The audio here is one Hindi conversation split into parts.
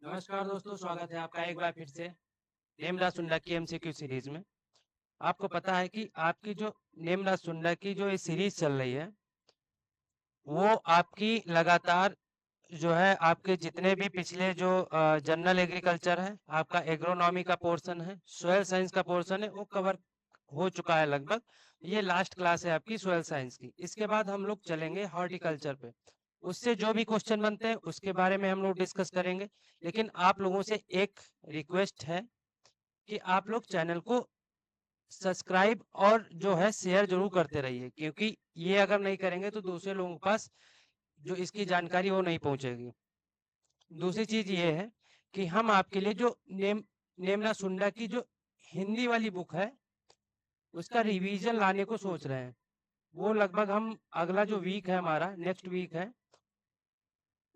नमस्कार दोस्तों, स्वागत है आपका एक बार फिर से नेमराज सुंडा की एमसीक्यू सीरीज में। आपको पता है कि आपकी जो नेमराज सुंडा की जो ये सीरीज चल रही है, वो आपकी लगातार जो है आपके जितने भी पिछले जो जनरल एग्रीकल्चर है, आपका एग्रोनॉमी का पोर्शन है, सोयल साइंस का पोर्शन है, वो कवर हो चुका है लगभग। ये लास्ट क्लास है आपकी सोयल साइंस की। इसके बाद हम लोग चलेंगे हॉर्टिकल्चर पे। उससे जो भी क्वेश्चन बनते हैं उसके बारे में हम लोग डिस्कस करेंगे। लेकिन आप लोगों से एक रिक्वेस्ट है कि आप लोग चैनल को सब्सक्राइब और जो है शेयर जरूर करते रहिए, क्योंकि ये अगर नहीं करेंगे तो दूसरे लोगों के पास जो इसकी जानकारी वो नहीं पहुंचेगी। दूसरी चीज ये है कि हम आपके लिए जो नेमरा सुंडा की जो हिंदी वाली बुक है उसका रिवीजन लाने को सोच रहे हैं। वो लगभग हम अगला जो वीक है हमारा नेक्स्ट वीक है,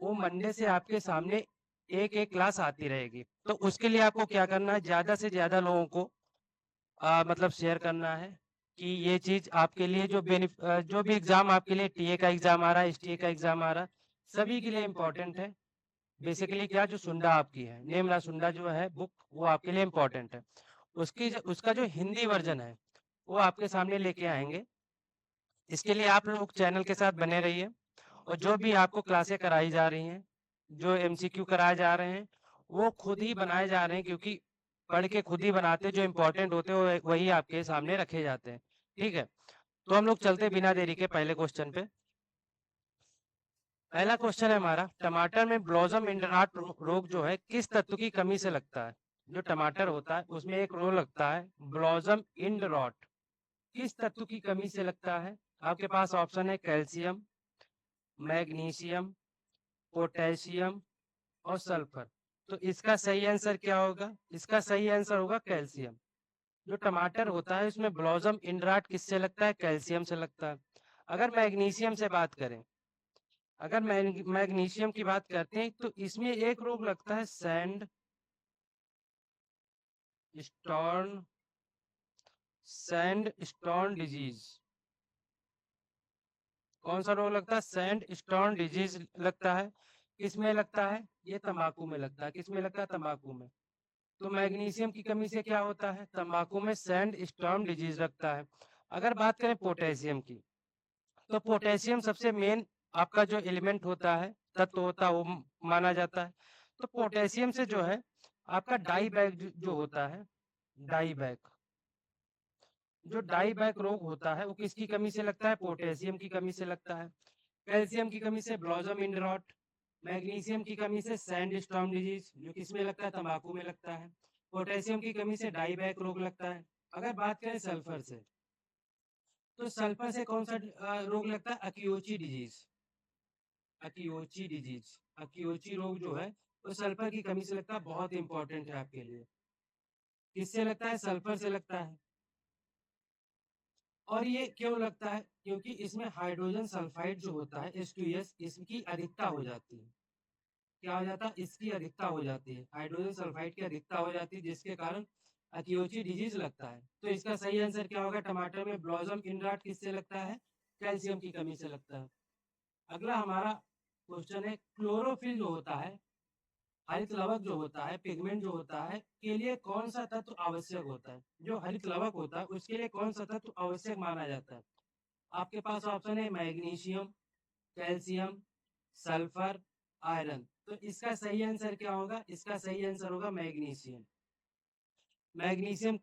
वो मंडे से आपके सामने एक एक क्लास आती रहेगी। तो उसके लिए आपको क्या करना है, ज्यादा से ज्यादा लोगों को मतलब शेयर करना है कि ये चीज आपके लिए जो भी एग्जाम आपके लिए टीए का एग्जाम आ रहा है, एसटीए का एग्जाम आ रहा है, सभी के लिए इम्पोर्टेंट है। बेसिकली क्या जो सुंडा आपकी है नेमरा सुंडा जो है बुक, वो आपके लिए इम्पोर्टेंट है। उसका जो हिंदी वर्जन है वो आपके सामने लेके आएंगे। इसके लिए आप लोग चैनल के साथ बने रहिए। और जो भी आपको क्लासें कराई जा रही हैं, जो एमसीक्यू कराए जा रहे हैं, वो खुद ही बनाए जा रहे हैं, क्योंकि पढ़ के खुद ही बनाते, जो इम्पोर्टेंट होते हैं वही आपके सामने रखे जाते हैं। ठीक है, तो हम लोग चलते बिना देरी के पहले क्वेश्चन पे। पहला क्वेश्चन है हमारा, टमाटर में ब्लॉसम इंडराट रोग जो है किस तत्व की कमी से लगता है। जो टमाटर होता है उसमें एक रोग लगता है ब्लॉसम इंड रॉट, किस तत्व की कमी से लगता है। आपके पास ऑप्शन है कैल्शियम, मैग्नीशियम, पोटेशियम और सल्फर। तो इसका सही आंसर क्या होगा? इसका सही आंसर होगा कैल्शियम। जो टमाटर होता है उसमें ब्लॉसम इंडराट किससे लगता है? कैल्शियम से लगता है। अगर मैग्नीशियम से बात करें, अगर मैग्नीशियम की बात करते हैं तो इसमें एक रोग लगता है स्टॉर्न सैंड स्टोन डिजीज। कौन सा रोग लगता है? सैंड स्टोन डिजीज लगता है। किसमें लगता है? ये तंबाकू में लगता है। किसमें लगता है? तंबाकू में। तो मैग्नीशियम की कमी से क्या होता है? तंबाकू में सैंड स्टॉर्म डिजीज लगता है। अगर बात करें पोटेशियम की, तो पोटेशियम सबसे मेन आपका जो एलिमेंट होता है, तत्व होता है, वो माना जाता है। तो पोटेशियम से जो है आपका डाई बैक जो होता है, डाई बैक, जो डाई बैक रोग होता है वो किसकी कमी से लगता है? पोटेशियम की कमी से लगता है। कैल्शियम की कमी से ब्लॉसम इंडरॉट, मैग्नीशियम की कमी से सैंड स्टॉर्म डिजीज जो किसमें लगता है? तंबाकू में लगता है। पोटेशियम की कमी से डाई बैक रोग लगता है। अगर बात करें सल्फर से, तो सल्फर से कौन सा रोग लगता है? अकियोची डिजीज। अकियोची डिजीज, अकियोची रोग जो है वो सल्फर की कमी से लगता है। बहुत इंपॉर्टेंट है आपके लिए। किससे लगता है? सल्फर से लगता है। और ये क्यों लगता है? क्योंकि इसमें हाइड्रोजन सल्फाइड जो होता है H2S, इसकी अधिकता हो जाती है। क्या हो जाता है? इसकी अधिकता हो जाती है, हाइड्रोजन सल्फाइड की अधिकता हो जाती है, जिसके कारण अकियोची डिजीज लगता है। तो इसका सही आंसर क्या होगा? टमाटर में ब्लॉसम इंडराट किससे लगता है? कैल्शियम की कमी से लगता है। अगला हमारा क्वेश्चन है, क्लोरोफिल जो होता है, हरित लवक जो होता है, पिगमेंट जो होता है, के लिए कौन सा तत्व आवश्यक होता है? जो हरित लवक होता है उसके लिए कौन सा तत्व आवश्यक माना जाता है? आपके पास ऑप्शन है मैग्नीशियम, कैल्शियम, सल्फर, आयरन। तो इसका सही आंसर क्या होगा? इसका सही आंसर होगा मैग्नीशियम। मैग्नीशियम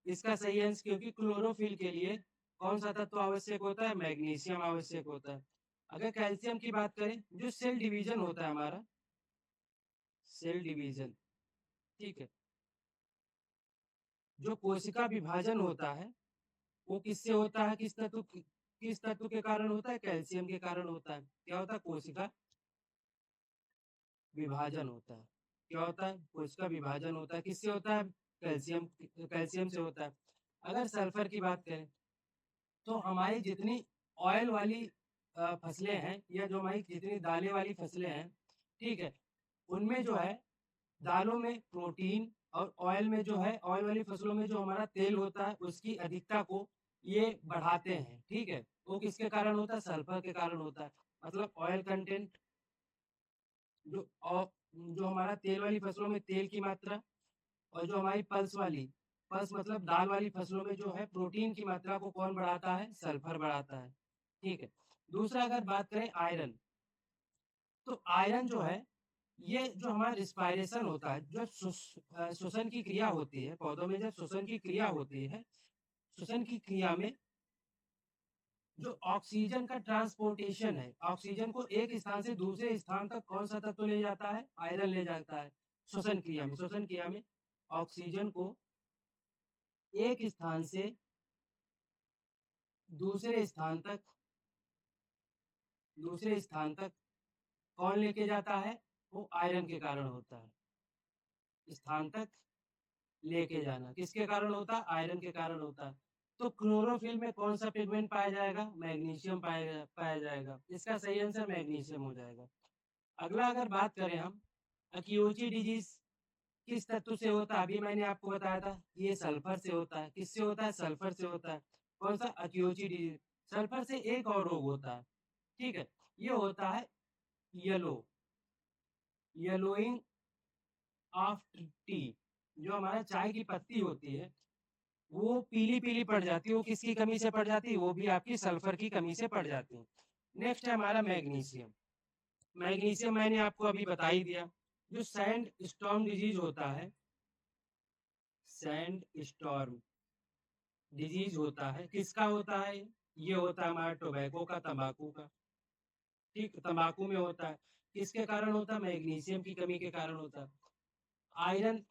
इसका सही आंसर, क्योंकि क्लोरोफिल के लिए कौन सा तत्व आवश्यक होता है? मैग्नीशियम आवश्यक होता है। अगर कैल्शियम की बात करें, जो सेल डिवीजन होता है हमारा, सेल डिवीजन, ठीक है, जो कोशिका विभाजन होता है वो किससे होता है? किस तत्व के कारण होता है? कैल्शियम के कारण होता है। क्या होता है? कोशिका विभाजन होता है। क्या होता है? कोशिका विभाजन होता है। किससे होता है? कैल्शियम, कैल्शियम से होता है। अगर सल्फर की बात करें, तो हमारी जितनी ऑयल वाली फसलें हैं, या जो हमारी जितनी दालें वाली फसलें हैं, ठीक है, उनमें जो है दालों में प्रोटीन, और ऑयल में जो है, ऑयल वाली फसलों में जो हमारा तेल होता है उसकी अधिकता को ये बढ़ाते हैं। ठीक है, वो किसके कारण होता है? सल्फर के कारण होता है। मतलब ऑयल कंटेंट, जो जो हमारा तेल वाली फसलों में तेल की मात्रा, और जो हमारी पल्स मतलब दाल वाली फसलों में जो है प्रोटीन की मात्रा को कौन बढ़ाता है? सल्फर बढ़ाता है। ठीक है। दूसरा अगर बात करें आयरन, तो आयरन जो है ये जो हमारा रिस्पायरेशन होता है, जब श्वसन की क्रिया होती है पौधों में, जब श्वसन की क्रिया होती है, श्वसन की क्रिया में जो ऑक्सीजन का ट्रांसपोर्टेशन है, ऑक्सीजन को एक स्थान से दूसरे स्थान तक कौन सा तत्व ले जाता है? आयरन ले जाता है। श्वसन क्रिया में ऑक्सीजन को एक स्थान से दूसरे स्थान तक कौन लेके जाता है? वो आयरन के कारण होता है। स्थान तक लेके जाना किसके कारण होता है? आयरन के कारण होता है। तो क्लोरोफिल में कौन सा पिगमेंट पाया जाएगा? मैग्नीशियम पाया जाएगा। इसका सही आंसर मैग्नीशियम हो जाएगा। अगला अगर बात करें हम, अकियोची डिजीज किस तत्व से होता है? अभी मैंने आपको बताया था ये सल्फर से होता है। किससे होता है? सल्फर से होता है। कौन सा? अकियोची डिजीज। सल्फर से एक और रोग होता है, ठीक है, ये होता है येलोइंग ऑफ टी। जो हमारा चाय की पत्ती होती है वो पीली पीली पड़ जाती है, वो किसकी कमी से पड़ जाती है? वो भी आपकी सल्फर की कमी से पड़ जाती है। नेक्स्ट है हमारा मैग्नीशियम। मैग्नीशियम मैंने आपको अभी बता ही दिया। जो सैंड स्टॉर्म डिजीज होता है, सैंड स्टॉर्म डिजीज होता है, किसका होता है? ये होता है हमारा टोबैको का, तंबाकू का। ठीक, तंबाकू में होता है। किसके कारण होता है? मैग्नीशियम की कमी के कारण होता है। आयरन,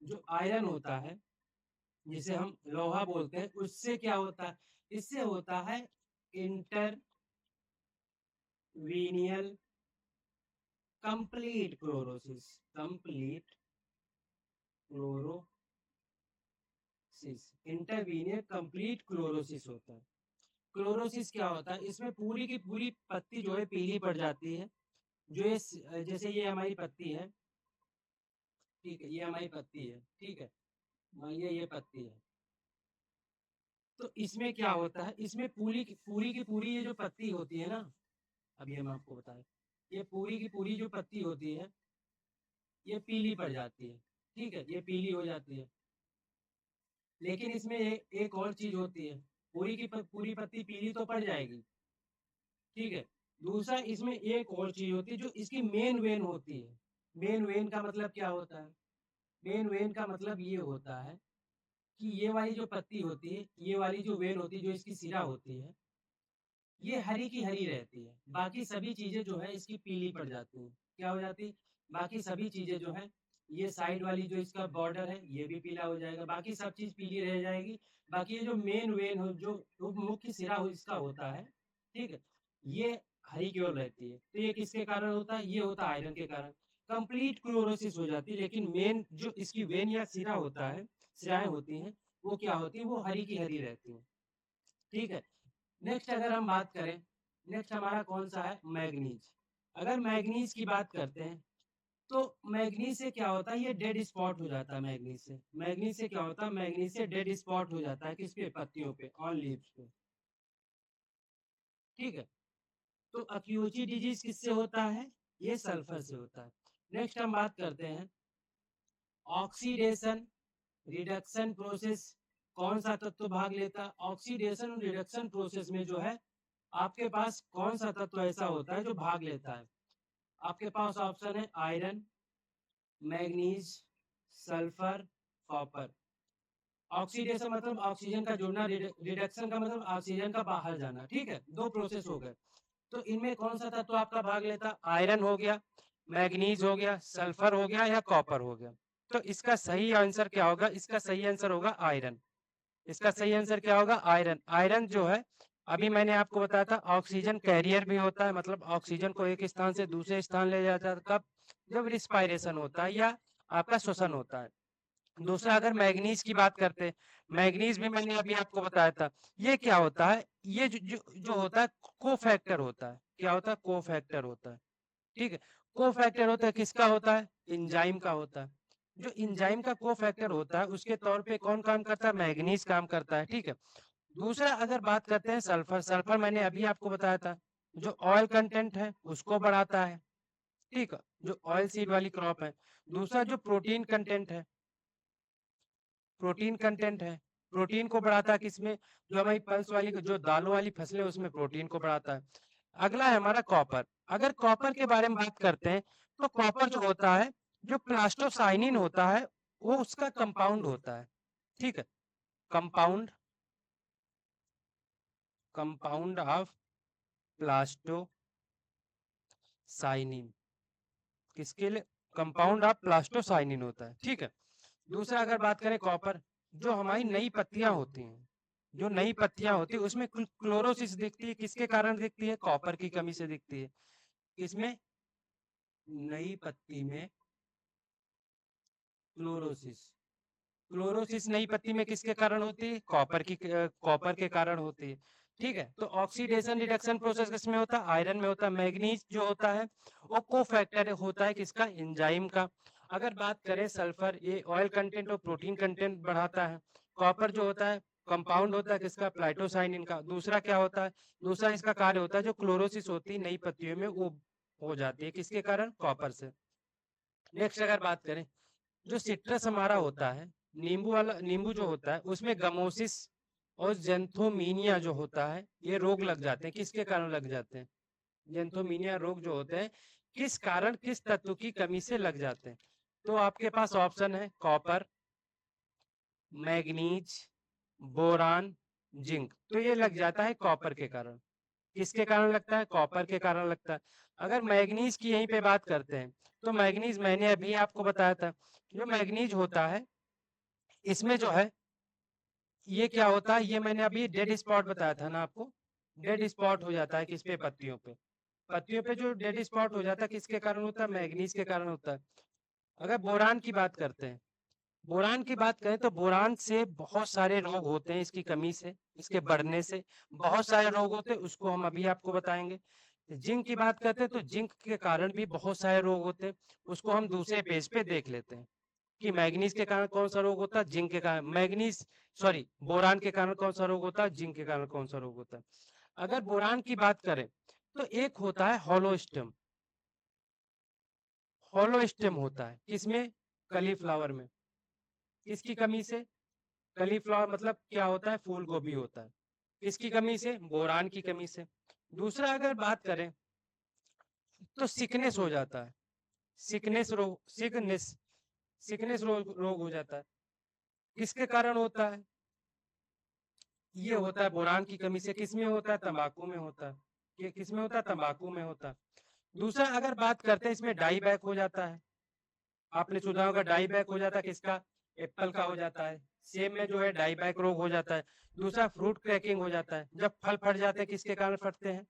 जो आयरन होता है जिसे हम लोहा बोलते हैं, उससे क्या होता है? इससे होता है interveinal complete chlorosis. Complete chlorosis, interveinal complete chlorosis होता है। क्लोरोसिस क्या होता है? इसमें पूरी की पूरी पत्ती जो है पीली पड़ जाती है। जो ये जैसे ये हमारी पत्ती है, ठीक है, ये हमारी पत्ती है, ठीक है, मान लिया ये पत्ती है। तो इसमें क्या होता है? इसमें पूरी की पूरी ये जो पत्ती होती है ना, अभी हम आपको बताएं, ये पूरी की पूरी जो पत्ती होती है ये पीली पड़ जाती है, ठीक है, ये पीली हो जाती है। लेकिन इसमें एक और चीज होती है, पूरी पत्ती पीली तो पड़ जाएगी, ठीक है। दूसरा इसमें एक और चीज होती है जो इसकी मेन वेन होती है। मेन वेन का मतलब क्या होता है? मेन वेन का मतलब ये होता है कि ये वाली जो पत्ती होती है, ये वाली जो वेन होती है, जो इसकी सिरा होती है, ये हरी की हरी रहती है। बाकी सभी चीजें जो है इसकी पीली पड़ जाती हैं। क्या हो जाती? बाकी सभी चीजें जो है, ये साइड वाली जो इसका बॉर्डर है ये भी पीला हो जाएगा, बाकी सब चीज पीली रह जाएगी। बाकी ये जो मेन वेन हो, जो मुख्य सिरा हो इसका होता है, ठीक है, ये हरी की ओर रहती है। तो ये किसके कारण होता है? ये होता है आयरन के कारण। कंप्लीट क्लोरोसिस हो जाती है, लेकिन मेन जो इसकी वेन या सिरा होता है, सिराएं होती हैं, वो क्या होती है? वो हरी की हरी रहती है, ठीक है। नेक्स्ट अगर हम बात करें, नेक्स्ट हमारा कौन सा है? मैग्नीज। अगर मैग्नीज की बात करते हैं तो मैग्नीज से क्या होता है? ये डेड स्पॉट हो जाता है। मैग्नीज से क्या होता है? मैग्नीज से डेड स्पॉट हो जाता है। किस पे? पत्तियों पे, ऑन लीव्स पे, ठीक है। तो अक्यूची डिजीज किससे होता है? ये सल्फर से होता है। नेक्स्ट हम बात करते हैं ऑक्सीडेशन रिडक्शन प्रोसेस। कौन सा तत्व भाग लेता है? ऑक्सीडेशन रिडक्शन प्रोसेस में जो है आपके पास कौन सा तत्व ऐसा होता है जो भाग लेता है? आपके पास ऑप्शन है iron, manganese, sulphur, copper. Oxidation मतलब ऑक्सीजन का जुड़ना, रिडक्शन का मतलब ऑक्सीजन का बाहर जाना, ठीक है, दो प्रोसेस हो गए। तो इनमें कौन सा तत्व आपका भाग लेता? आयरन हो गया, मैग्नीज हो गया, सल्फर हो गया या कॉपर हो गया। तो इसका सही आंसर क्या होगा? इसका सही आंसर होगा आयरन। इसका सही आंसर क्या होगा? आयरन। आयरन जो है, अभी मैंने आपको बताया था, ऑक्सीजन कैरियर भी होता है, मतलब ऑक्सीजन को एक स्थान से दूसरे स्थान ले जाता है। कब? जब रिस्पायरेशन होता है या आपका श्वसन होता है। दूसरा अगर मैग्नीज की बात करते हैं, मैग्नीज भी मैंने अभी आपको बताया था, ये क्या होता है? ये जो होता है कोफैक्टर होता है। क्या होता है? कोफैक्टर होता है, ठीक है। कोफैक्टर होता है, किसका होता है? एंजाइम का होता है। जो एंजाइम का कोफैक्टर होता है उसके तौर पे कौन काम करता है? मैग्नीज काम करता है, ठीक है। दूसरा अगर बात करते हैं सल्फर, सल्फर मैंने अभी आपको बताया था, जो ऑयल कंटेंट है उसको बढ़ाता है, ठीक है, जो ऑयल सीड वाली क्रॉप है। दूसरा जो प्रोटीन कंटेंट है, प्रोटीन कंटेंट है, प्रोटीन को बढ़ाता है किसमें, जो हमारी पल्स वाली जो दालों वाली फसलें उसमें प्रोटीन को बढ़ाता है। अगला है हमारा कॉपर। अगर कॉपर के बारे में बात करते हैं तो कॉपर जो होता है, जो प्लास्टोसाइनिन होता है, वो उसका कंपाउंड होता है। ठीक है, कंपाउंड, कंपाउंड ऑफ प्लास्टोसाइनिन, किसके लिए, कंपाउंड ऑफ प्लास्टोसाइनिन होता है। ठीक है, दूसरा अगर बात करें कॉपर, जो हमारी नई पत्तियां होती हैं, जो नई पत्तियां होती है उसमें क्लोरोसिस दिखती है, किसके कारण दिखती है, कॉपर की कमी से दिखती है। किसमें, नई पत्ती में क्लोरोसिस, क्लोरोसिस नई पत्ती में किसके कारण होती है, कॉपर के कारण होती है। ठीक है, तो ऑक्सीडेशन रिडक्शन प्रोसेस किसमें होता है, आयरन में होता है। मैग्नीज जो होता है वो कोफैक्टर होता है किसका, एंजाइम का। अगर बात करें सल्फर, ये ऑयल कंटेंट और प्रोटीन कंटेंट बढ़ाता है। कॉपर जो होता है कंपाउंड होता है किसका, प्लाइटोसाइनिन का। दूसरा क्या होता है, दूसरा इसका कार्य होता है जो क्लोरोसिस होती है नई पत्तियों में वो हो जाती है किसके कारण, कॉपर से। नेक्स्ट अगर बात करें, जो सिट्रस हमारा होता है, नींबू वाला, नींबू जो होता है उसमें गमोसिस और जेंथोमीनिया जो होता है, ये रोग लग जाते हैं, किसके कारण लग जाते हैं, जेंथोमीनिया रोग जो होते हैं किस कारण, किस तत्व की कमी से लग जाते हैं। तो आपके पास ऑप्शन है कॉपर, मैग्नीज, बोरान, जिंक। तो ये लग जाता है कॉपर के कारण। किसके कारण लगता है, कॉपर के कारण लगता है। अगर मैग्नीज की यहीं पे बात करते हैं तो मैग्नीज मैंने अभी आपको बताया था, जो मैग्नीज होता है इसमें जो है ये क्या होता है, ये मैंने अभी डेड स्पॉट बताया था ना आपको, डेड स्पॉट हो जाता है किस पे, पत्तियों पे। पत्तियों पे जो डेड स्पॉट हो जाता है किसके कारण होता है, मैग्नीज के कारण होता है। अगर बोरान की बात करते हैं, बोरान की बात करें तो बोरान से बहुत सारे रोग होते हैं, इसकी कमी से, इसके बढ़ने से बहुत सारे रोग होते हैं, उसको हम अभी आपको बताएंगे। जिंक की बात करते हैं तो जिंक के कारण भी बहुत सारे रोग होते हैं, उसको हम दूसरे पेज पे देख लेते हैं कि मैग्नीज के कारण कौन सा रोग होता है, जिंक के कारण, मैग्नीज सॉरी बोरान के कारण कौन सा रोग होता है, जिंक के कारण कौन सा रोग होता है। अगर बोरान की बात करें तो एक होता है होलोस्टम, होलोस्टम होता है किसमें, कलीफ्लावर में। किसकी कमी से, कलीफ्लावर मतलब क्या होता है, फूल गोभी होता है, किसकी कमी से, बोरान की कमी से। दूसरा अगर बात करें तो सिकनेस हो जाता है, सिकनेस रोग, सिकनेस रोग हो जाता है, किसके कारण होता है, ये होता है बोरान की कमी से। किसमें होता है, तंबाकू में होता है, ये किसमें होता है, तंबाकू में होता है। दूसरा अगर बात करते हैं इसमें डाई बैक हो जाता है, आपने सुना होगा डाई बैक हो जाता है किसका, एप्पल का हो जाता है। सेब में जो है डाई बैक रोग हो जाता है। दूसरा फ्रूट क्रैकिंग हो जाता है, जब फल फट जाते हैं किसके कारण फटते हैं,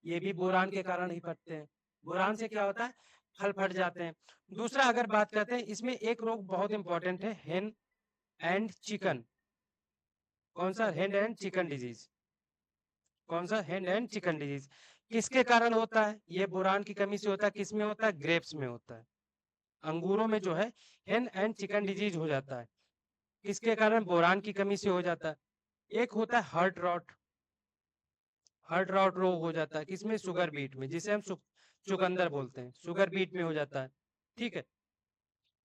ये भी बोरान के कारण ही फटते हैं। बोरान से क्या होता है, फल फट जाते हैं। दूसरा अगर बात करते हैं इसमें एक रोग बहुत इंपॉर्टेंट है, हेन एंड चिकन। कौन सा, हैंड एंड चिकन डिजीज। कौन सा, हैंड एंड चिकन डिजीज किसके कारण होता है, ये बोरान की कमी से होता है। किसमें होता है, ग्रेप्स में होता है, अंगूरों में जो है हैंड एंड चिकन डिजीज हो जाता है, किसके कारण, बोरान की कमी से हो जाता है। एक होता है हार्ट रॉट, हार्ट रॉट रोग हो जाता है किसमें, शुगर बीट में, जिसे हम चुकंदर बोलते हैं, शुगर बीट में हो जाता है। ठीक है,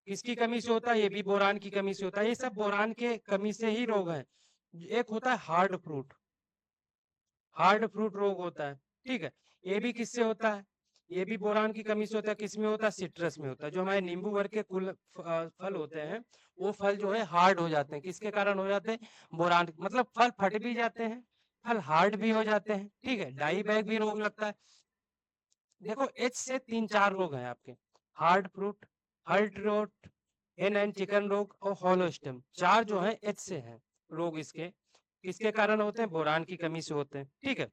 किसकी कमी से होता है, ये भी बोरान की कमी से होता है। ये सब बोरान के कमी से ही रोग है। एक होता है हार्ड फ्रूट, हार्ड फ्रूट रोग होता है। ठीक है, ये भी किससे होता है, ये भी बोरान की कमी से होता है। किसमें होता है, सिट्रस में होता है। जो हमारे नींबू वर्ग के कुल फल होते हैं वो फल जो है हार्ड हो जाते हैं, किसके कारण हो जाते हैं, बोरान, मतलब फल फट भी जाते हैं, फल हार्ड भी हो जाते हैं। ठीक है, डाई बैग भी रोग लगता है। देखो एच से 3-4 रोग हैं आपके, हार्ड फ्रूट, हार्ट रोट, हेन एंड चिकन रोग और होलोस्टम, चार जो है एच से हैं रोग। इसके किसके कारण होते हैं, बोरान की कमी से होते हैं। ठीक है,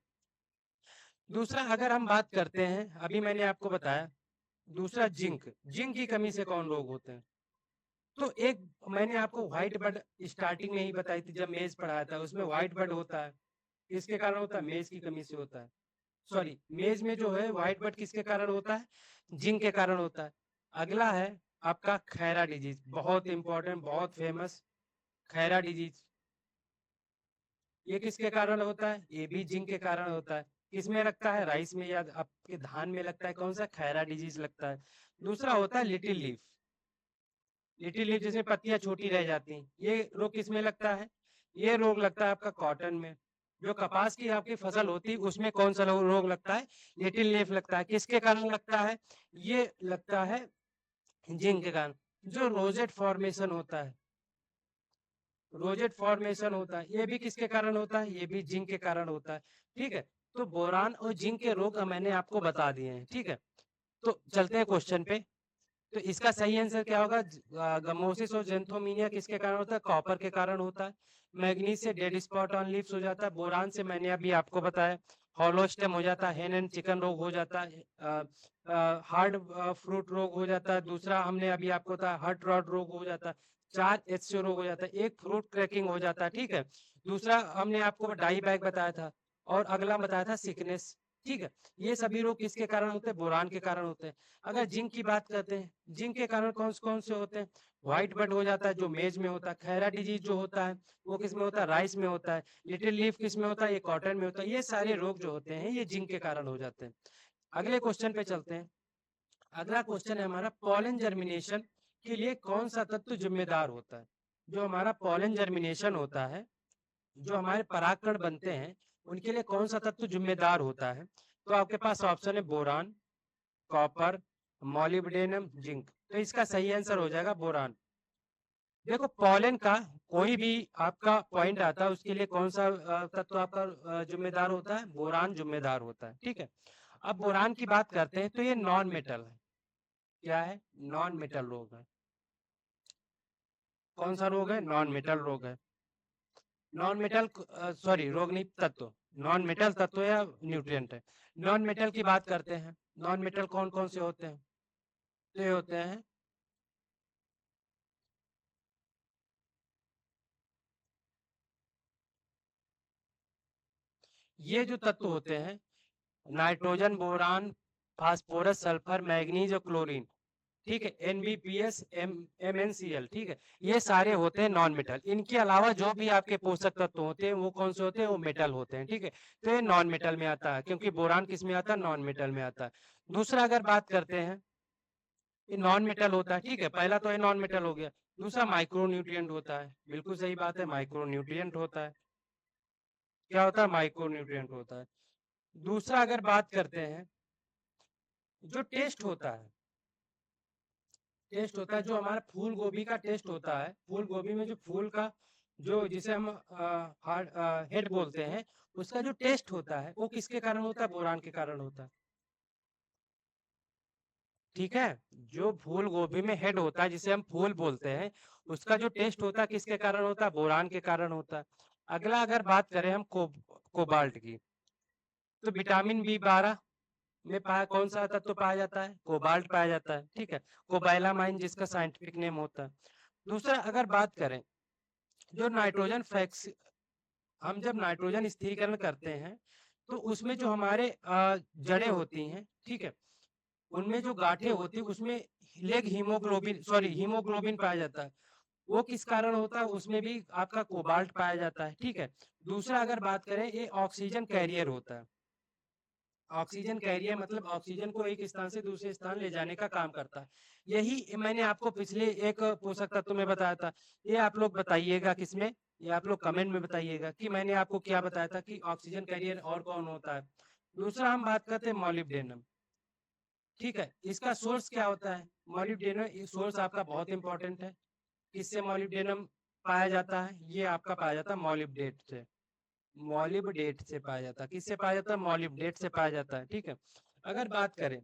दूसरा अगर हम बात करते हैं, अभी मैंने आपको बताया दूसरा जिंक, जिंक की कमी से कौन रोग होते हैं। तो एक मैंने आपको व्हाइट बर्ड स्टार्टिंग में ही बताई थी जब मेज पढ़ाया था, उसमें व्हाइट बर्ड होता है, किसके कारण होता है, मेज की कमी से होता है। सॉरी, मेज में जो है व्हाइट बर्ड किसके कारण होता है, जिंक के कारण होता है। अगला है आपका खैरा डिजीज, बहुत इंपॉर्टेंट, बहुत फेमस, खैरा डिजीज, ये किसके कारण होता है, ये भी जिंक के कारण होता है। किसमें लगता है, राइस में या आपके धान में लगता है, कौन सा, खैरा डिजीज लगता है। दूसरा होता है लिटिल लीफ, लिटिल लीफ जिसमें पत्तियां छोटी रह जाती हैं, ये रोग किसमें लगता है, ये रोग लगता है आपका कॉटन में। जो कपास की आपकी फसल होती है उसमें कौन सा रोग लगता है, लिटिल लीफ लगता है। किसके कारण लगता है, ये लगता है जिंक के कारण। जो रोजेट फॉर्मेशन होता है, रोजेट फॉर्मेशन होता है, ये भी किसके कारण होता है, ये भी जिंक के कारण होता है। ठीक है, तो बोरान और जिंक के रोग मैंने आपको बता दिए हैं। ठीक है, तो चलते हैं क्वेश्चन पे। तो इसका सही आंसर क्या होगा, गमोसिस और जेंथोमीनिया किसके कारण होता है, कॉपर के कारण होता है। मैग्नीज से डेड स्पॉट ऑन लीव्स हो जाता है। बोरान से मैंने अभी आपको बताया हॉलो स्टेम हो जाता है, हेन एंड चिकन रोग हो जाता है, हार्ड फ्रूट रोग हो जाता है। दूसरा हमने अभी आपको बताया हर्ट रॉड रोग हो जाता है। 4 एचसीओ रोग हो जाता है। एक फ्रूट क्रैकिंग हो जाता है। ठीक है, दूसरा हमने आपको डाई बैग बताया था, और अगला बताया था सिकनेस। ठीक है, ये सभी रोग किसके कारण होते हैं, बोरान के कारण होते हैं। अगर जिंक की बात करते हैं, जिंक के कारण कौन से होते हैं, व्हाइट बड हो जाता है जो मेज में होता है। खैरा डिजीज जो होता है वो किस में होता है, राइस में होता है। लिटिल लीफ किस में होता है, ये कॉटन में होता है। ये सारे रोग जो होते हैं ये जिंक के कारण हो जाते हैं। अगले क्वेश्चन पे चलते हैं। अगला क्वेश्चन है हमारा, पॉलन जर्मिनेशन के लिए कौन सा तत्व जिम्मेदार होता है। जो हमारा पॉलन जर्मिनेशन होता है, जो हमारे परागकण बनते हैं, उनके लिए कौन सा तत्व जिम्मेदार होता है। तो आपके पास ऑप्शन है बोरान, कॉपर, मॉलिब्डेनम, जिंक। तो इसका सही आंसर हो जाएगा बोरान। देखो पॉलन का कोई भी आपका पॉइंट आता है उसके लिए कौन सा तत्व आपका जिम्मेदार होता है, बोरान जिम्मेदार होता है। ठीक है, अब बोरान की बात करते हैं तो ये नॉन मेटल है। क्या है, नॉन मेटल रोग है। कौन सा रोग है, नॉन मेटल रोग है। नॉन मेटल, सॉरी रोग नहीं, तत्व। नॉन मेटल तत्व या न्यूट्रिएंट है। नॉन मेटल की बात करते हैं, नॉन मेटल कौन कौन से होते हैं, तो ये होते हैं, ये जो तत्व होते हैं, nitrogen, boron, phosphorus, sulphur, manganese और क्लोरीन। ठीक है, NBPS, MnCl। ठीक है, ये सारे होते हैं नॉन मेटल। इनके अलावा जो भी आपके पोषक तत्व होते हैं वो कौन से होते हैं, वो मेटल होते हैं। ठीक है, तो ये नॉन मेटल में आता है, क्योंकि बोरान किस में आता है, नॉन मेटल में आता है। दूसरा अगर बात करते हैं, ये नॉन मेटल होता है। ठीक है, पहला तो ये नॉन मेटल हो गया। दूसरा माइक्रो न्यूट्रिएंट होता है, बिल्कुल सही बात है, माइक्रो न्यूट्रिएंट होता है। क्या होता है, माइक्रो न्यूट्रिएंट होता है। दूसरा अगर बात करते हैं, जो टेस्ट होता है, टेस्ट होता है, जो हमारा फूल गोभी का टेस्ट होता है, फूल गोभी में जो फूल का, जो जिसे हम हेड बोलते हैं, उसका जो टेस्ट होता है वो किसके कारण होता है, बोरान के कारण होता है। ठीक है, जो फूल गोभी में हेड होता है जिसे हम फूल बोलते हैं, उसका जो टेस्ट होता है किसके कारण होता है, बोरान के कारण होता है। अगला अगर बात करें हम कोबाल्ट की, तो विटामिन B12 में पाया कौन सा तत्व पाया जाता है, कोबाल्ट पाया जाता है। ठीक है, कोबाइलामाइन जिसका साइंटिफिक नेम होता है। दूसरा अगर बात करें, जो नाइट्रोजन फ्लैक्स, हम जब नाइट्रोजन स्थिरीकरण करते हैं तो उसमें जो हमारे जड़ें होती हैं, ठीक है, उनमें जो गांठें होती है उसमें लेग हीमोग्लोबिन, सॉरी हीमोग्लोबिन पाया जाता है। वो किस कारण होता है, उसमें भी आपका कोबाल्ट पाया जाता है। ठीक है, दूसरा अगर बात करें, ये ऑक्सीजन कैरियर होता है। ऑक्सीजन कैरियर मतलब ऑक्सीजन को एक स्थान से दूसरे स्थान ले जाने का काम करता है। यही मैंने आपको पिछले एक पोषक तत्व में बताया था। ये आप लोग बताइएगा किसमें, ये आप लोग कमेंट में बताइएगा कि मैंने आपको क्या बताया था कि ऑक्सीजन कैरियर और कौन होता है। दूसरा हम बात करते हैं मॉलिब्डेनम। ठीक है, इसका सोर्स क्या होता है, मॉलिब्डेनम सोर्स आपका बहुत इंपॉर्टेंट है। किससे मॉलिब्डेनम पाया जाता है, ये आपका पाया जाता है मॉलिब्डेट से। मॉलिब्डेट से पाया जाता है, किससे पाया जाता है, मॉलिब्डेट से पाया जाता है। ठीक है, अगर बात करें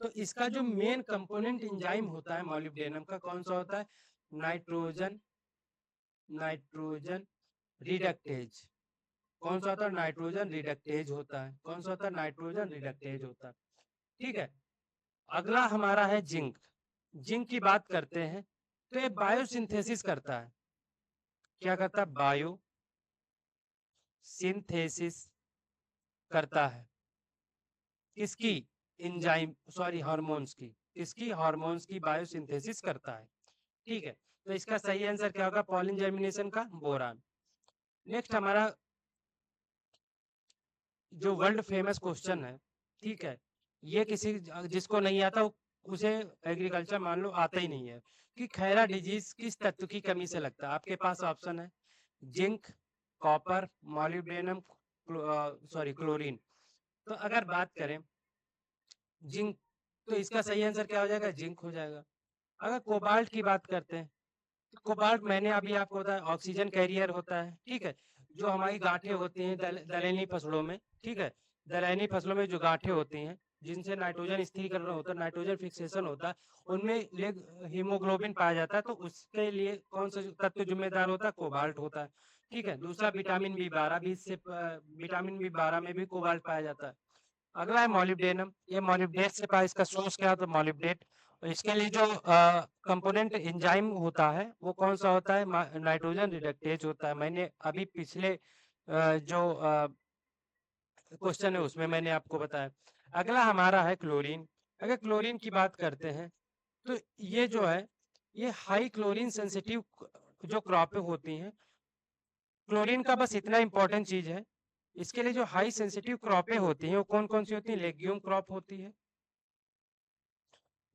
तो इसका जो मेन कंपोनेंट एंजाइम होता है मॉलिब्डेनम का, कौन सा होता है, नाइट्रोजन, नाइट्रोजन रिडक्टेज। कौन सा होता है, नाइट्रोजन रिडक्टेज होता है। कौन सा होता है, नाइट्रोजन रिडक्टेज होता है। ठीक है, अगला हमारा है जिंक। जिंक की बात करते हैं तो ये बायोसिंथेसिस करता है। क्या करता है, बायो सिंथेसिस करता है। किसकी, एंजाइम, सॉरी हार्मोन्स की। किसकी, हार्मोन्स की बायोसिंथेसिस करता है। ठीक है, तो इसका सही आंसर क्या होगा, पॉलिन जर्मिनेशन का बोरान। नेक्स्ट हमारा जो वर्ल्ड फेमस क्वेश्चन है, ठीक है, ये किसी जिसको नहीं आता उसे एग्रीकल्चर मान लो आता ही नहीं है, कि खैरा डिजीज किस तत्व की कमी से लगता है। आपके पास ऑप्शन है जिंक, कॉपर, मॉलिब्डेनम, क्लोरीन। तो अगर बात करें जिंक, तो इसका सही आंसर क्या हो जाएगा? जिंक हो जाएगा। अगर कोबाल्ट की बात करते हैं, तो कोबाल्ट मैंने अभी आपको बताया ऑक्सीजन कैरियर होता है, ठीक है, जो हमारी गांठें होती हैं दलहनी फसलों में, ठीक है, दलहनी फसलों में जो गांठें होती हैं जिनसे नाइट्रोजन स्थिरीकरण होता है, नाइट्रोजन फिक्सेशन होता है, उनमें हीमोग्लोबिन पाया जाता है, तो उसके लिए कौन सा तत्व जिम्मेदार होता है? कोबाल्ट होता है, ठीक है। दूसरा विटामिन बी 12 भी इससे विटामिन बी 12 में भी कोबाल्ट पाया जाता है। अगला है मॉलिब्डेनम। ये मॉलिब्डेट से पाया, इसका सोर्स क्या होता है? मॉलिब्डेट। और इसके लिए जो कंपोनेंट एंजाइम होता है वो कौन सा होता है? नाइट्रोजन रिडक्टेज होता है। मैंने अभी पिछले जो क्वेश्चन है उसमें मैंने आपको बताया। अगला हमारा है क्लोरीन। अगर क्लोरीन की बात करते हैं तो ये जो है ये हाई क्लोरीन सेंसिटिव जो क्रॉप होती हैं, क्लोरीन का बस इतना इंपॉर्टेंट चीज है, इसके लिए जो हाई सेंसिटिव क्रॉपें होती हैं वो कौन कौन सी होती हैं? लेग्यूम क्रॉप होती है।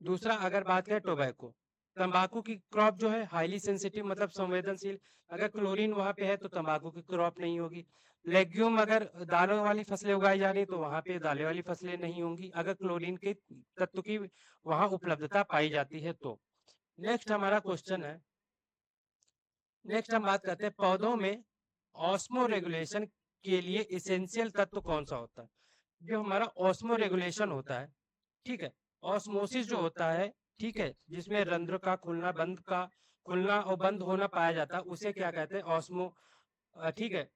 दूसरा अगर बात करें टोबैको, तंबाकू की क्रॉप जो है हाईली सेंसिटिव मतलब संवेदनशील, अगर क्लोरीन वहां पे है तो तंबाकू की क्रॉप नहीं होगी। लेग्यूम अगर दालों वाली फसलें उगाई जा रही तो वहां पे दालें वाली फसलें नहीं होंगी, अगर क्लोरीन के तत्व की वहां उपलब्धता पाई जाती है तो। नेक्स्ट हमारा क्वेश्चन है, नेक्स्ट हम बात करते हैं पौधों में ऑस्मो रेगुलेशन के लिए इसेंशियल तत्व कौन सा होता है? जो हमारा ऑस्मो रेगुलेशन होता है, ठीक है, ऑस्मोसिस जो होता है, ठीक है, जिसमें रंध्र का खुलना और बंद होना पाया जाता है, उसे क्या कहते हैं? ऑस्मो, ठीक है।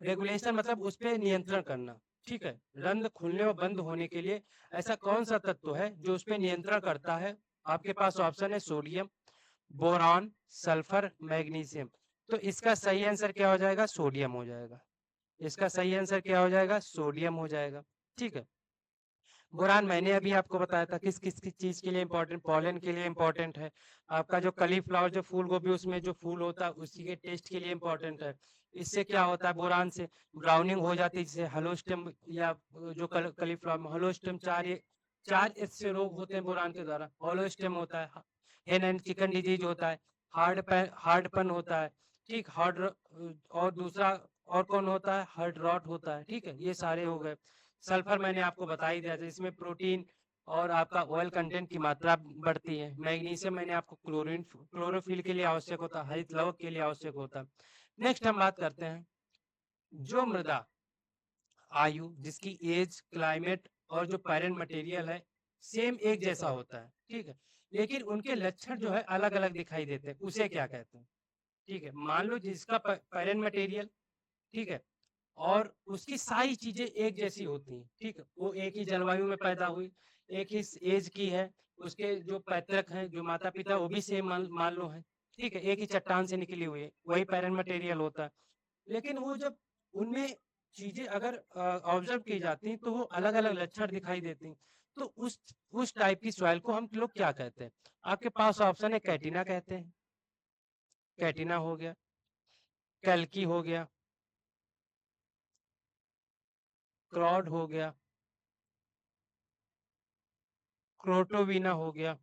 रेगुलेशन मतलब उस पर नियंत्रण करना, ठीक है, रंध्र खुलने और बंद होने के लिए ऐसा कौन सा तत्व है जो उस पर नियंत्रण करता है? आपके पास ऑप्शन है सोडियम, बोरॉन, सल्फर, मैग्नीशियम। तो इसका सही आंसर क्या हो जाएगा? सोडियम हो जाएगा। इसका सही आंसर क्या हो जाएगा? सोडियम हो जाएगा, ठीक है। बोरान मैंने अभी आपको बताया था किस किस किस चीज के लिए इंपॉर्टेंट, पॉलन के लिए इंपॉर्टेंट है। आपका जो कलीफ्लावर जो फूल गोभी उसमें जो फूल होता है उसी के टेस्ट के लिए इंपॉर्टेंट है। इससे क्या होता है? बोरान से ब्राउनिंग हो जाती है, जिससे हलोस्टम या जो कलीफ्लावर में हलोस्टम चार इससे रोग होते हैं बोरान के द्वारा। हॉलोस्टम होता है, हेन एंड चिकन डिजीज होता है, हार्डपन होता है, ठीक, हार्ड। और दूसरा और कौन होता है? हार्ड रॉट होता है, ठीक है, ये सारे हो गए। सल्फर मैंने आपको बता ही दिया था, इसमें प्रोटीन और आपका ऑयल कंटेंट की मात्रा बढ़ती है। मैग्नीशियम मैंने आपको क्लोरोफिल के लिए आवश्यक होता है, हरित लवक के लिए आवश्यक होता है। नेक्स्ट हम बात करते हैं जो मृदा, आयु, जिसकी एज, क्लाइमेट और जो पैरेंट मटेरियल है सेम एक जैसा होता है, ठीक है, लेकिन उनके लक्षण जो है अलग अलग दिखाई देते हैं, उसे क्या कहते हैं? ठीक है, मान लो जिसका पैरेंट मटेरियल, ठीक है, और उसकी सारी चीजें एक जैसी होती हैं, ठीक है, वो एक ही जलवायु में पैदा हुई, एक ही एज की है, उसके जो पैतृक हैं, जो माता पिता वो भी सेम मान लो है, ठीक है, एक ही चट्टान से निकली हुई है, वही पैरेंट मटेरियल होता है। लेकिन वो जब उनमें चीजें अगर ऑब्जर्व की जाती हैं तो वो अलग अलग लक्षण दिखाई देती हैं। तो उस टाइप की सॉइल को हम लोग क्या कहते हैं? आपके पास ऑप्शन है कैटिना कहते हैं, कैटिना हो गया, कैल्की हो गया, क्रॉड हो गया, क्रोटोवीना हो गया,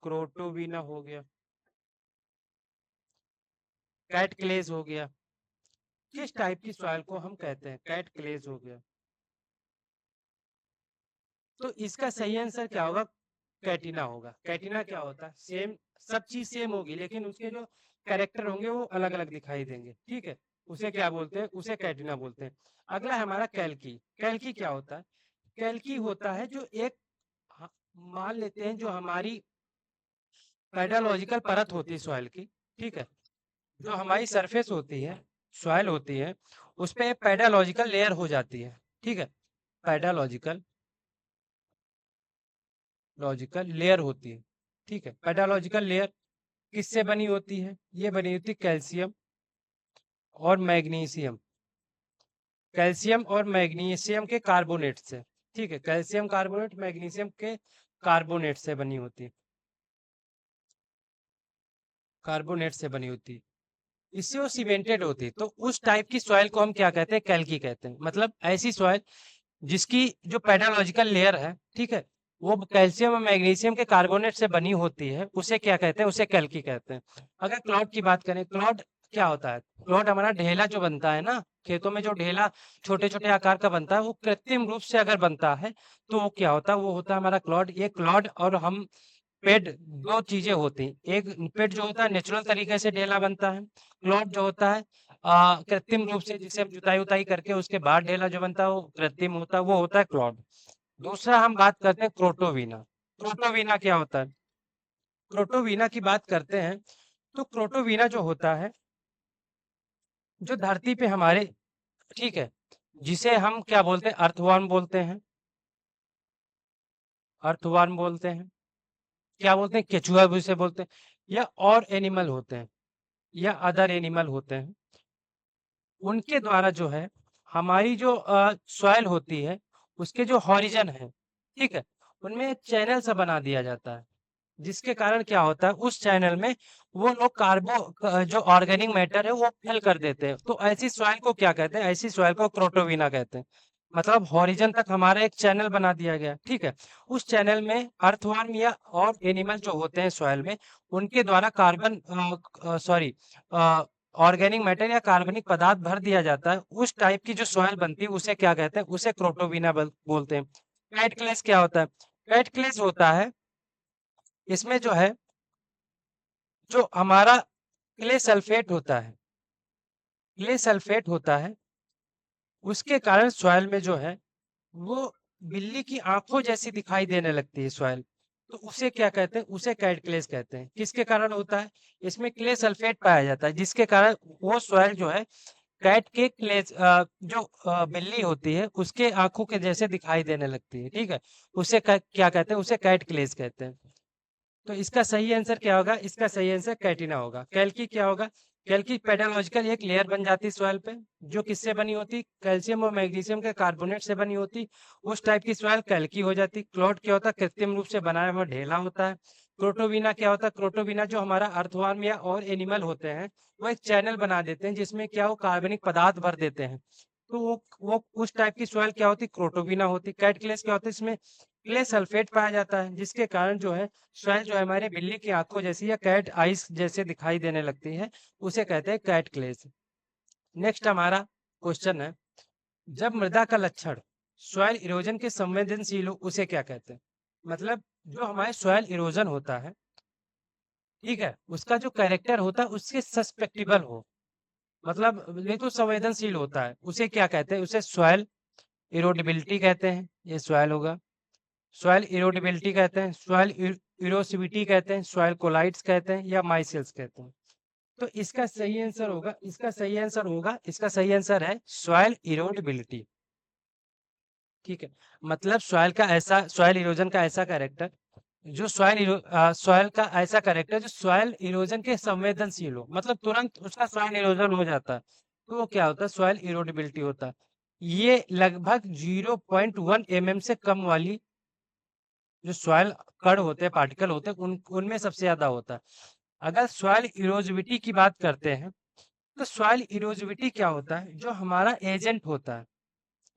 क्रोटोवीना हो गया, कैट क्लेज हो गया। किस टाइप की सॉइल को हम कहते हैं? कैट क्लेज हो गया। तो इसका सही आंसर क्या होगा? कैटिना होगा। कैटिना क्या होता है? सेम, सब चीज सेम होगी लेकिन उसके जो कैरेक्टर होंगे वो अलग अलग दिखाई देंगे, ठीक है, उसे क्या बोलते हैं? उसे कैटिना बोलते हैं। अगला है हमारा कैल्की। कैल्की क्या होता है? कैल्की होता है जो एक, मान लेते हैं जो हमारी पेडालॉजिकल परत होती है सॉइल की, ठीक है, जो हमारी सरफेस होती है, सॉइल होती है, उस पे पेडालॉजिकल लेयर हो जाती है, ठीक है, पेडालॉजिकल लेयर होती है, ठीक है। पेडालॉजिकल लेयर किससे बनी होती है? ये बनी होती है कैल्शियम और मैग्नीशियम, कैल्शियम और मैग्नीशियम के कार्बोनेट से, ठीक है, कैल्शियम कार्बोनेट मैग्नीशियम के कार्बोनेट से बनी होती है, कार्बोनेट से बनी होती है। इससे वो सीमेंटेड होती है, तो उस टाइप की सॉइल को हम क्या कहते हैं, कैल्की कहते हैं। मतलब ऐसी सॉइल जिसकी जो पेडोलॉजिकल लेयर है, ठीक है, वो कैल्शियम और मैग्नीशियम के कार्बोनेट से बनी होती है, उसे क्या कहते हैं, उसे कैल्की कहते हैं। अगर क्लॉड की बात करें, क्लॉड क्या होता है, क्लॉड हमारा ढेला जो बनता है ना, खेतों में जो ढेला छोटे छोटे आकार का बनता है, वो कृत्रिम रूप से अगर बनता है तो वो क्या होता है, वो होता है हमारा क्लॉड। ये क्लॉड और हम पेड दो चीजें होती हैं। एक पेड जो होता है नेचुरल तरीके से ढेला बनता है, क्लॉड जो होता है कृत्रिम रूप से, जिसे हम जुताई उताई करके उसके बाद ढेला जो बनता है वो कृत्रिम होता है, वो होता है क्लॉड। दूसरा हम बात करते हैं क्रोटोवीना। क्रोटोवीना क्या होता है, क्रोटोवीना की बात करते हैं तो क्रोटोवीना जो होता है, जो धरती पे हमारे, ठीक है, जिसे हम क्या बोलते हैं, अर्थवर्म बोलते हैं, अर्थवर्म बोलते हैं, क्या बोलते हैं, केचुआ भी उसे बोलते हैं, या और एनिमल होते हैं, या अदर एनिमल होते हैं, उनके द्वारा जो है हमारी जो सॉइल होती है, उसके जो हॉरिजन है, ठीक है, उनमें एक चैनल सा बना दिया जाता है, जिसके कारण क्या होता है, उस चैनल में वो लोग जो ऑर्गेनिक मैटर है वो फिल कर देते हैं। तो ऐसी सॉइल को क्या कहते हैं, ऐसी सॉइल को क्रोटोविना कहते हैं। मतलब हॉरिजन तक हमारा एक चैनल बना दिया गया, ठीक है, उस चैनल में अर्थवर्म या और एनिमल जो होते हैं सॉइल में, उनके द्वारा कार्बन सॉरी ऑर्गेनिक मैटर या कार्बनिक पदार्थ भर दिया जाता है। उस टाइप की जो सॉइल बनती है उसे क्या कहते हैं, उसे क्रोटोविना बोलते हैं। कैट क्लेस क्या होता है, कैट क्लेस होता है, इसमें जो है, जो हमारा क्ले सल्फेट होता है, क्ले सल्फेट होता है, उसके कारण सॉइल में जो है वो बिल्ली की आंखों जैसी दिखाई देने लगती है सॉइल। तो उसे क्या कहते हैं, उसे कैट क्लेस कहते हैं। किसके कारण होता है, इसमें क्ले सल्फेट पाया जाता है, जिसके कारण वो सॉइल जो है कैट के क्लेस जो बिल्ली होती है उसके आंखों के जैसे दिखाई देने लगती है, ठीक है, उसे क्या कहते हैं, उसे कैट क्लेस कहते हैं। तो इसका सही आंसर क्या होगा, इसका सही आंसर कैटिना होगा। कैल्की क्या होगा, कैल्की पेडालॉजिकल एक लेयर बन जाती है सॉइल पे, जो किससे बनी होती, कैल्शियम और मैग्नीशियम के कार्बोनेट से बनी होती, उस टाइप की सॉइल कैल्की हो जाती। क्लॉड क्या होता है, कृत्रिम रूप से बनाया हुआ ढेला होता है। क्रोटोविना क्या होता है, क्रोटोविना जो हमारा अर्थवर्म या और एनिमल होते हैं, वो एक चैनल बना देते हैं, जिसमें क्या हो कार्बनिक पदार्थ भर देते हैं। तो वो उस टाइप की सॉइल क्या होती, क्रोटोविना होती। कैटक्लेस क्या होता है, इसमें क्ले सल्फेट पाया जाता है, जिसके कारण जो है सॉइल जो है हमारे बिल्ली की आंखों जैसी या कैट आइस जैसे दिखाई देने लगती है, उसे कहते हैं कैट क्लेस। नेक्स्ट हमारा क्वेश्चन है, जब मृदा का लक्षण सॉइल इरोजन के संवेदनशील हो उसे क्या कहते हैं। मतलब जो हमारे सॉइल इरोजन होता है, ठीक है, उसका जो कैरेक्टर होता है उसके सस्पेक्टिबल हो, मतलब ये तो संवेदनशील होता है, उसे क्या कहते हैं, उसे सॉइल इरोडेबिलिटी कहते हैं, ये सॉइल होगा। सॉइल इरोडेबिलिटी कहते हैं, सॉइल इरोसिविटी कहते हैं, सॉइल कोलाइट्स कहते हैं, या माइसेल्स कहते हैं। तो इसका सही आंसर होगा, इसका सही आंसर होगा, इसका सही आंसर है सॉइल इरोडेबिलिटी, ठीक है। मतलब सॉइल इरोजन का ऐसा कैरेक्टर, जो सॉइल का ऐसा कैरेक्टर जो सॉइल इरोजन के संवेदनशील हो, मतलब तुरंत उसका सॉइल इरोजन हो जाता है, तो वो क्या होता है, सॉइल इरोडेबिलिटी होता है। ये लगभग 0.1 mm से कम वाली जो सॉइल कण होते हैं, पार्टिकल होते हैं, उनमें सबसे ज्यादा होता है। अगर सॉइल इरोजिविटी की बात करते हैं, तो सॉइल इरोजिविटी क्या होता है, जो हमारा एजेंट होता है,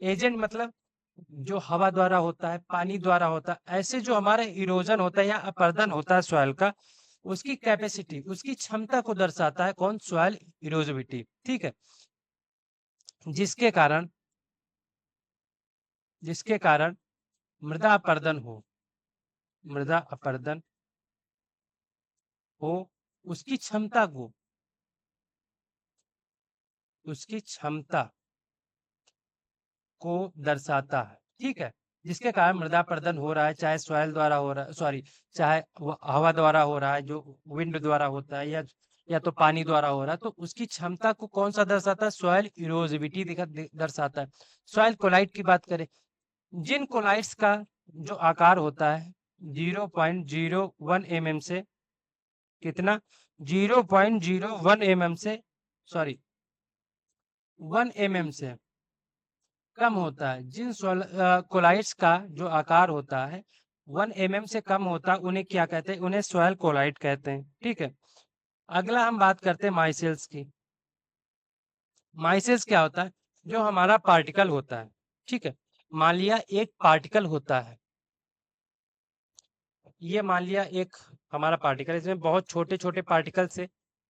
एजेंट मतलब जो हवा द्वारा होता है, पानी द्वारा होता है, ऐसे जो हमारा इरोजन होता है या अपर्दन होता है सॉइल का, उसकी कैपेसिटी, उसकी क्षमता को दर्शाता है कौन, सॉइल इरोजिविटी, ठीक है। जिसके कारण जिसके कारण मृदा अपर्दन हो, मृदा अपर्दन हो, उसकी क्षमता को, उसकी क्षमता को दर्शाता है, ठीक है। जिसके कारण मृदा अपर्दन हो रहा है, चाहे सॉइल द्वारा हो रहा है, सॉरी, चाहे हवा द्वारा हो रहा है, जो विंड द्वारा होता है, या तो पानी द्वारा हो रहा है, तो उसकी क्षमता को कौन सा दर्शाता है, सॉइल इरोजिविटी दर्शाता है। सॉइल कोलाइट की बात करें, जिन कोलाइट्स का जो आकार होता है 0.01 mm से, कितना, 0.01 mm से, सॉरी 1 mm से कम होता है, जिन कोलाइट्स का जो आकार होता है 1 mm से कम होता है, उन्हें क्या कहते हैं, उन्हें सॉइल कोलाइट कहते हैं, ठीक है। अगला हम बात करते हैं माइसेल्स की। माइसेल्स क्या होता है? जो हमारा पार्टिकल होता है, ठीक है? मान लिया एक पार्टिकल होता है, ये मान लिया एक हमारा पार्टिकल, इसमें बहुत छोटे-छोटे पार्टिकल से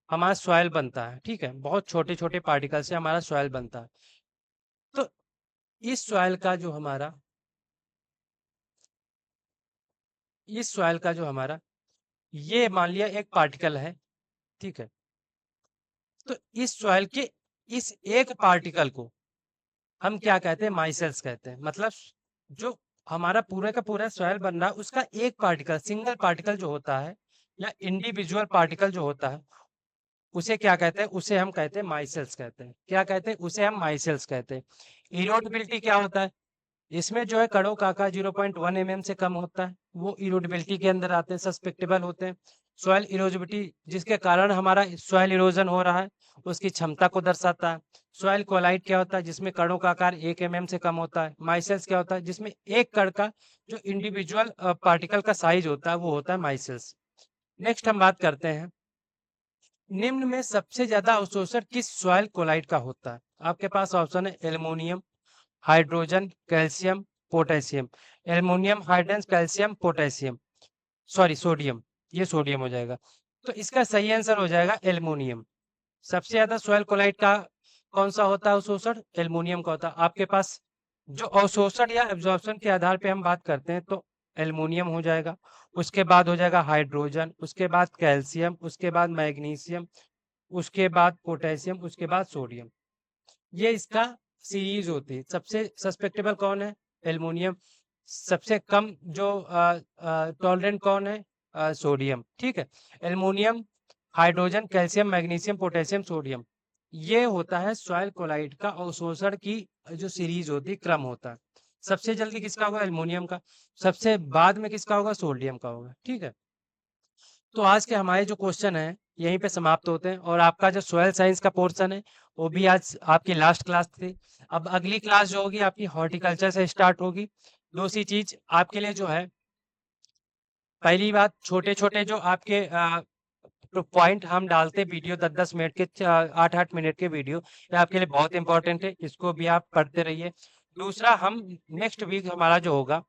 हमारा सॉइल बनता है, ठीक है? बहुत छोटे-छोटे पार्टिकल से हमारा सॉइल बनता है। तो इस सॉइल का जो हमारा इस सॉइल का जो हमारा ये मान लिया एक पार्टिकल है, ठीक है? तो इस सॉइल के इस एक पार्टिकल को हम क्या कहते हैं? माइसेल्स कहते हैं। मतलब जो हमारा पूरे का पूरा सॉइल बन रहा है, उसका एक पार्टिकल, सिंगल पार्टिकल जो होता है या इंडिविजुअल पार्टिकल जो होता है, उसे क्या कहते हैं? उसे हम कहते हैं माइसेल्स कहते हैं। क्या कहते हैं? उसे हम माइसेल्स कहते हैं। इरोडेबिलिटी क्या होता है? इसमें जो है कणों का आकार 0.1 mm से कम होता है, वो इरोडेबिलिटी के अंदर आते हैं, सस्पेक्टेबल होते हैं। सॉइल इरोजिबिलिटी जिसके कारण हमारा सॉइल इरोजन हो रहा है, उसकी क्षमता को दर्शाता है। सॉइल कोलाइट क्या होता है? जिसमें कणों का आकार 1 mm से कम होता है। माइसेल्स क्या होता है? जिसमें एक कण का जो इंडिविजुअल पार्टिकल का साइज होता है, वो होता है माइसेल्स। नेक्स्ट हम बात करते हैं, निम्न में सबसे ज्यादा अवशोषण किस सॉइल कोलाइट का होता है? आपके पास ऑप्शन है aluminium, hydrogen, calcium, potassium. Aluminium, hydrogen, calcium, potassium, sorry sodium, ये सोडियम हो जाएगा। तो इसका सही आंसर हो जाएगा एल्युमिनियम। सबसे ज्यादा सॉइल कोलाइट का कौन सा होता है अवशोषण? एल्युमिनियम का होता है। आपके पास जो अवशोषण या एब्जॉर्प्शन के आधार पे हम बात करते हैं, तो एल्युमिनियम हो जाएगा, उसके बाद हो जाएगा हाइड्रोजन, उसके बाद कैल्शियम, उसके बाद मैग्नीशियम, उसके बाद पोटेशियम, उसके बाद सोडियम। ये इसका सीरीज होती है। सबसे सस्पेक्टेबल कौन है? एल्युमिनियम। सबसे कम जो टॉलरेंट कौन है? सोडियम, ठीक है? Aluminium, hydrogen, calcium, magnesium, potassium, sodium, ये होता है सॉइल कोलाइट का अवशोषण की जो सीरीज होती है, क्रम होता है। सबसे जल्दी किसका होगा? एल्युमिनियम का। सबसे बाद में किसका होगा? सोडियम का होगा, ठीक है? तो आज के हमारे जो क्वेश्चन है यहीं पे समाप्त होते हैं, और आपका जो सोयल साइंस का पोर्शन है वो भी आज आपकी लास्ट क्लास थी। अब अगली क्लास जो होगी आपकी हॉर्टिकल्चर से स्टार्ट होगी। दूसरी चीज आपके लिए जो है, पहली बात, छोटे छोटे जो आपके पॉइंट हम डालते हैं वीडियो, 10-10 मिनट के, 8-8 मिनट के वीडियो, ये आपके लिए बहुत इंपॉर्टेंट है, इसको भी आप पढ़ते रहिए। दूसरा, हम नेक्स्ट वीक हमारा जो होगा,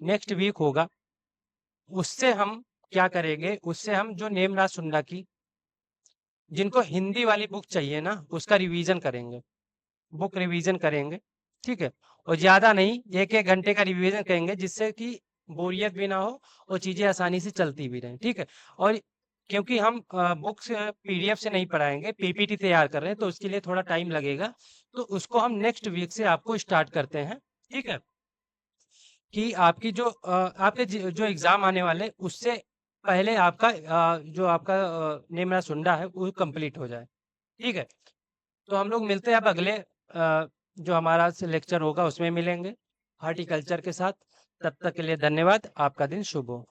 नेक्स्ट वीक होगा, उससे हम क्या करेंगे? उससे हम जो नेमराज सुंडा की, जिनको हिंदी वाली बुक चाहिए ना, उसका रिवीजन करेंगे, बुक रिवीजन करेंगे, ठीक है? और ज्यादा नहीं, 1-1 घंटे का रिवीजन करेंगे, जिससे कि बोरियत भी ना हो और चीजें आसानी से चलती भी रहें, ठीक है? और क्योंकि हम बुक्स पीडीएफ से नहीं पढ़ाएंगे, पीपीटी तैयार कर रहे हैं, तो उसके लिए थोड़ा टाइम लगेगा, तो उसको हम नेक्स्ट वीक से आपको स्टार्ट करते हैं, ठीक है? कि आपकी जो आपके जो एग्जाम आने वाले, उससे पहले आपका जो आपका नेमरा सुंडा है वो कंप्लीट हो जाए, ठीक है? तो हम लोग मिलते हैं अब अगले जो हमारा लेक्चर होगा उसमें मिलेंगे हॉर्टिकल्चर के साथ। तब तक के लिए धन्यवाद। आपका दिन शुभ हो।